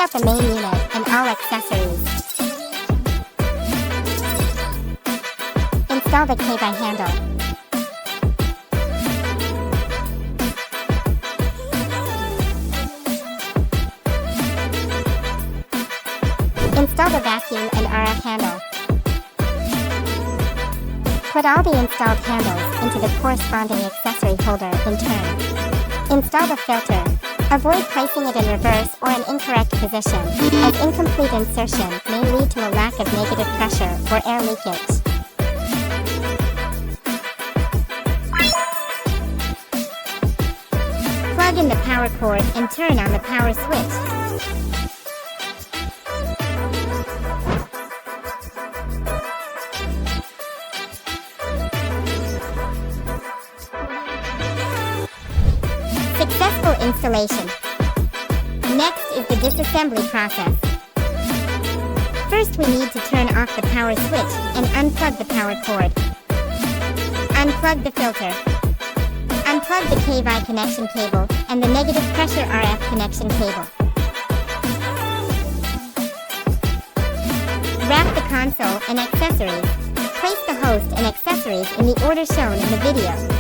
out the main unit and all accessories. Install the cavi handle. Install the vacuum and RF handle. Put all the installed handles into the corresponding accessory holder in turn. Install the filter. Avoid placing it in reverse or an incorrect position, as incomplete insertion may lead to a lack of negative pressure or air leakage. Plug in the power cord and turn on the power switch. Successful installation. Next is the disassembly process. First we need to turn off the power switch and unplug the power cord. Unplug the filter. Unplug the cavi connection cable and the negative pressure RF connection cable. Wrap the console and accessories. Place the host and accessories in the order shown in the video.